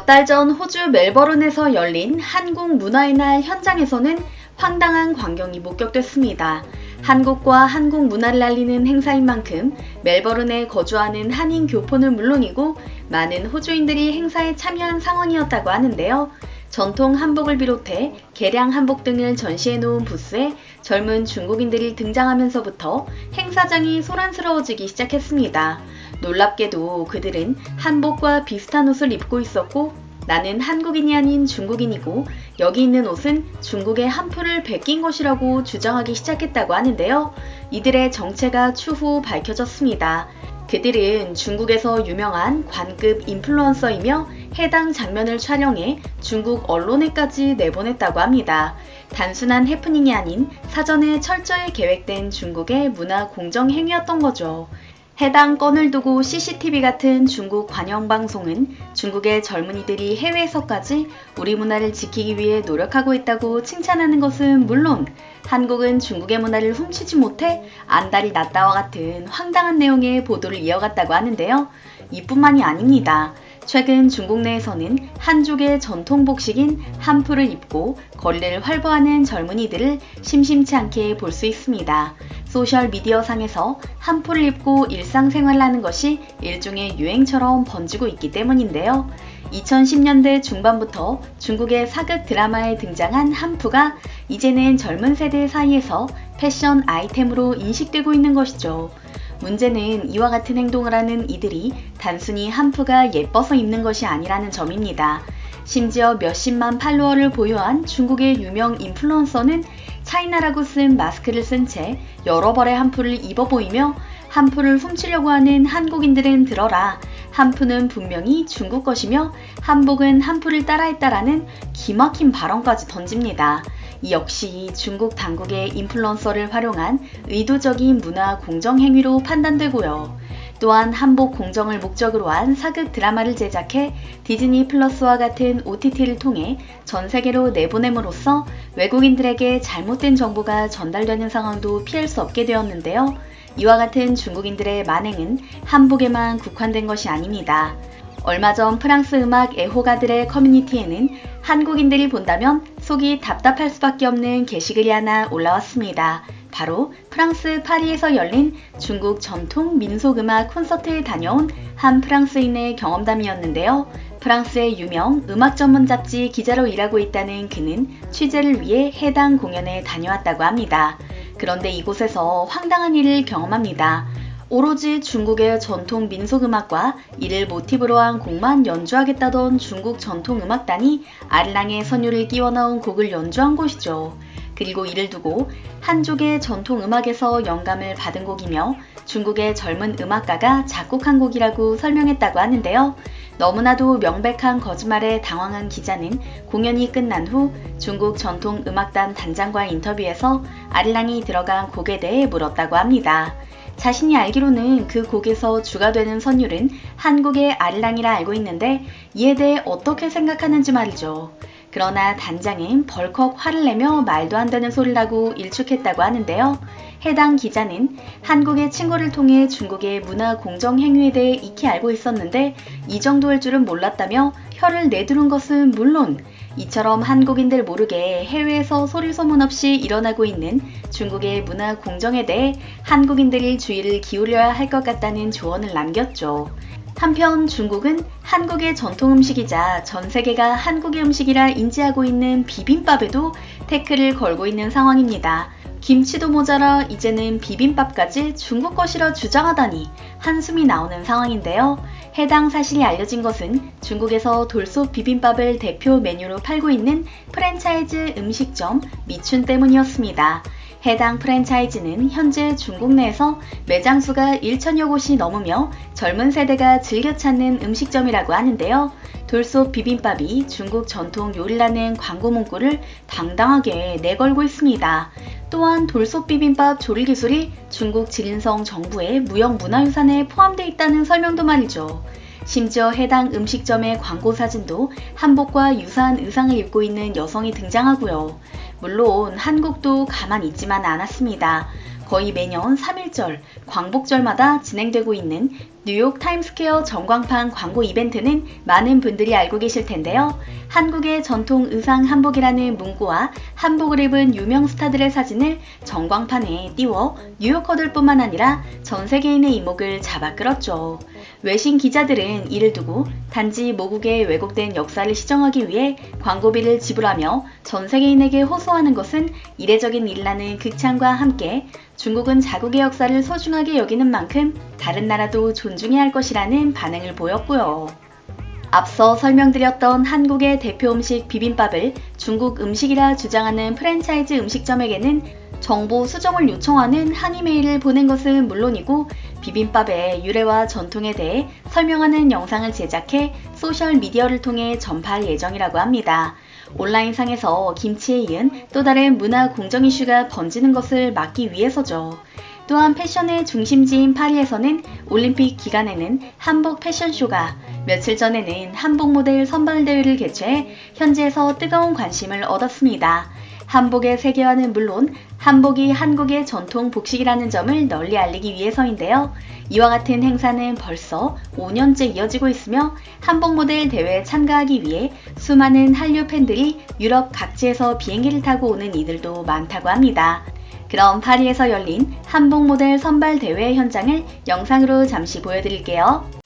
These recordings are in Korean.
몇 달 전 호주 멜버른에서 열린 한국 문화의 날 현장에서는 황당한 광경이 목격됐습니다. 한국과 한국 문화를 알리는 행사인 만큼 멜버른에 거주하는 한인 교포는 물론이고 많은 호주인들이 행사에 참여한 상황이었다고 하는데요. 전통 한복을 비롯해 개량 한복 등을 전시해 놓은 부스에 젊은 중국인들이 등장하면서부터 행사장이 소란스러워지기 시작했습니다. 놀랍게도 그들은 한복과 비슷한 옷을 입고 있었고 나는 한국인이 아닌 중국인이고 여기 있는 옷은 중국의 한풀을 베낀 것이라고 주장하기 시작했다고 하는데요. 이들의 정체가 추후 밝혀졌습니다. 그들은 중국에서 유명한 관급 인플루언서이며 해당 장면을 촬영해 중국 언론에까지 내보냈다고 합니다. 단순한 해프닝이 아닌 사전에 철저히 계획된 중국의 문화 공정 행위였던 거죠. 해당 건을 두고 CCTV 같은 중국 관영방송은 중국의 젊은이들이 해외에서까지 우리 문화를 지키기 위해 노력하고 있다고 칭찬하는 것은 물론 한국은 중국의 문화를 훔치지 못해 안달이 났다와 같은 황당한 내용의 보도를 이어갔다고 하는데요. 이뿐만이 아닙니다. 최근 중국 내에서는 한족의 전통 복식인 한풀을 입고 거리를 활보하는 젊은이들을 심심치 않게 볼 수 있습니다. 소셜미디어상에서 한풀을 입고 일상생활을 하는 것이 일종의 유행처럼 번지고 있기 때문인데요. 2010년대 중반부터 중국의 사극 드라마에 등장한 한푸가 이제는 젊은 세대 사이에서 패션 아이템으로 인식되고 있는 것이죠. 문제는 이와 같은 행동을 하는 이들이 단순히 한푸가 예뻐서 입는 것이 아니라는 점입니다. 심지어 몇십만 팔로워를 보유한 중국의 유명 인플루언서는 차이나라고 쓴 마스크를 쓴 채 여러 벌의 한푸를 입어 보이며 한푸를 훔치려고 하는 한국인들은 들어라. 한푸는 분명히 중국 것이며 한복은 한푸를 따라했다라는 기막힌 발언까지 던집니다. 이 역시 중국 당국의 인플루언서를 활용한 의도적인 문화 공정 행위로 판단되고요. 또한 한복 공정을 목적으로 한 사극 드라마를 제작해 디즈니 플러스와 같은 OTT를 통해 전 세계로 내보냄으로써 외국인들에게 잘못된 정보가 전달되는 상황도 피할 수 없게 되었는데요. 이와 같은 중국인들의 만행은 한복에만 국한된 것이 아닙니다. 얼마 전 프랑스 음악 애호가들의 커뮤니티에는 한국인들이 본다면 속이 답답할 수밖에 없는 게시글이 하나 올라왔습니다. 바로 프랑스 파리에서 열린 중국 전통 민속음악 콘서트에 다녀온 한 프랑스인의 경험담이었는데요. 프랑스의 유명 음악 전문 잡지 기자로 일하고 있다는 그는 취재를 위해 해당 공연에 다녀왔다고 합니다. 그런데 이곳에서 황당한 일을 경험합니다. 오로지 중국의 전통 민속음악과 이를 모티브로 한 곡만 연주하겠다던 중국 전통음악단이 아리랑의 선율을 끼워 나온 곡을 연주한 곳이죠. 그리고 이를 두고 한족의 전통음악에서 영감을 받은 곡이며 중국의 젊은 음악가가 작곡한 곡이라고 설명했다고 하는데요. 너무나도 명백한 거짓말에 당황한 기자는 공연이 끝난 후 중국 전통음악단 단장과의 인터뷰에서 아리랑이 들어간 곡에 대해 물었다고 합니다. 자신이 알기로는 그 곡에서 주가 되는 선율은 한국의 아리랑이라 알고 있는데 이에 대해 어떻게 생각하는지 말이죠. 그러나 단장은 벌컥 화를 내며 말도 안 되는 소리를 하고 일축했다고 하는데요. 해당 기자는 한국의 친구를 통해 중국의 문화 공정 행위에 대해 익히 알고 있었는데 이 정도일 줄은 몰랐다며 혀를 내두른 것은 물론 이처럼 한국인들 모르게 해외에서 소리소문 없이 일어나고 있는 중국의 문화 공정에 대해 한국인들이 주의를 기울여야 할 것 같다는 조언을 남겼죠. 한편 중국은 한국의 전통 음식이자 전 세계가 한국의 음식이라 인지하고 있는 비빔밥에도 태클을 걸고 있는 상황입니다. 김치도 모자라 이제는 비빔밥까지 중국 것이라 주장하다니 한숨이 나오는 상황인데요. 해당 사실이 알려진 것은 중국에서 돌솥 비빔밥을 대표 메뉴로 팔고 있는 프랜차이즈 음식점 미춘 때문이었습니다. 해당 프랜차이즈는 현재 중국 내에서 매장 수가 1,000여 곳이 넘으며 젊은 세대가 즐겨 찾는 음식점이라고 하는데요. 돌솥 비빔밥이 중국 전통 요리라는 광고 문구를 당당하게 내걸고 있습니다. 또한 돌솥 비빔밥 조리 기술이 중국 지린성 정부의 무형문화유산에 포함되어 있다는 설명도 말이죠. 심지어 해당 음식점의 광고 사진도 한복과 유사한 의상을 입고 있는 여성이 등장하고요. 물론 한국도 가만히 있지만 않았습니다. 거의 매년 3.1절, 광복절마다 진행되고 있는 뉴욕 타임스퀘어 전광판 광고 이벤트는 많은 분들이 알고 계실 텐데요. 한국의 전통 의상 한복이라는 문구와 한복을 입은 유명 스타들의 사진을 전광판에 띄워 뉴요커들뿐만 아니라 전 세계인의 이목을 잡아 끌었죠. 외신 기자들은 이를 두고 단지 모국의 왜곡된 역사를 시정하기 위해 광고비를 지불하며 전 세계인에게 호소하는 것은 이례적인 일이라는 극찬과 함께 중국은 자국의 역사를 소중하게 여기는 만큼 다른 나라도 존중해야 할 것이라는 반응을 보였고요. 앞서 설명드렸던 한국의 대표 음식 비빔밥을 중국 음식이라 주장하는 프랜차이즈 음식점에게는 정보 수정을 요청하는 항의 메일을 보낸 것은 물론이고 비빔밥의 유래와 전통에 대해 설명하는 영상을 제작해 소셜미디어를 통해 전파할 예정이라고 합니다. 온라인상에서 김치에 이은 또 다른 문화 공정 이슈가 번지는 것을 막기 위해서죠. 또한 패션의 중심지인 파리에서는 올림픽 기간에는 한복 패션쇼가, 며칠 전에는 한복 모델 선발대회를 개최해 현지에서 뜨거운 관심을 얻었습니다. 한복의 세계화는 물론 한복이 한국의 전통 복식이라는 점을 널리 알리기 위해서인데요. 이와 같은 행사는 벌써 5년째 이어지고 있으며 한복 모델 대회에 참가하기 위해 수많은 한류 팬들이 유럽 각지에서 비행기를 타고 오는 이들도 많다고 합니다. 그럼 파리에서 열린 한복 모델 선발 대회 현장을 영상으로 잠시 보여드릴게요.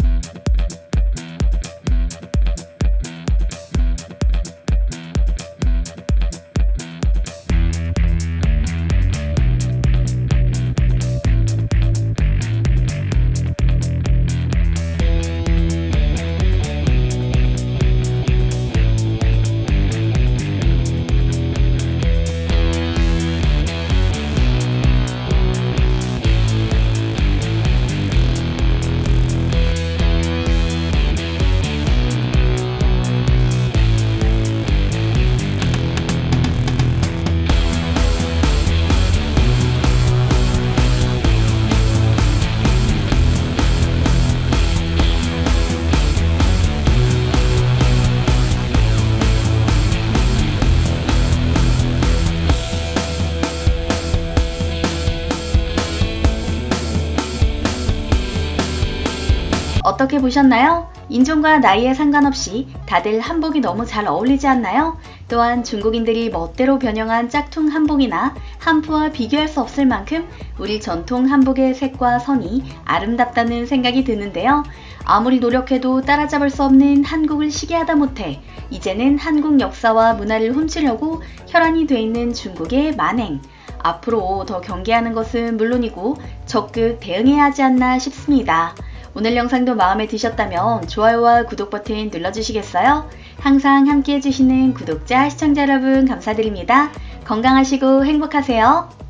어떻게 보셨나요? 인종과 나이에 상관없이 다들 한복이 너무 잘 어울리지 않나요? 또한 중국인들이 멋대로 변형한 짝퉁 한복이나 한푸와 비교할 수 없을 만큼 우리 전통 한복의 색과 선이 아름답다는 생각이 드는데요. 아무리 노력해도 따라잡을 수 없는 한국을 시기하다 못해 이제는 한국 역사와 문화를 훔치려고 혈안이 돼 있는 중국의 만행. 앞으로 더 경계하는 것은 물론이고 적극 대응해야 하지 않나 싶습니다. 오늘 영상도 마음에 드셨다면 좋아요와 구독 버튼 눌러주시겠어요? 항상 함께 해주시는 구독자, 시청자 여러분 감사드립니다. 건강하시고 행복하세요.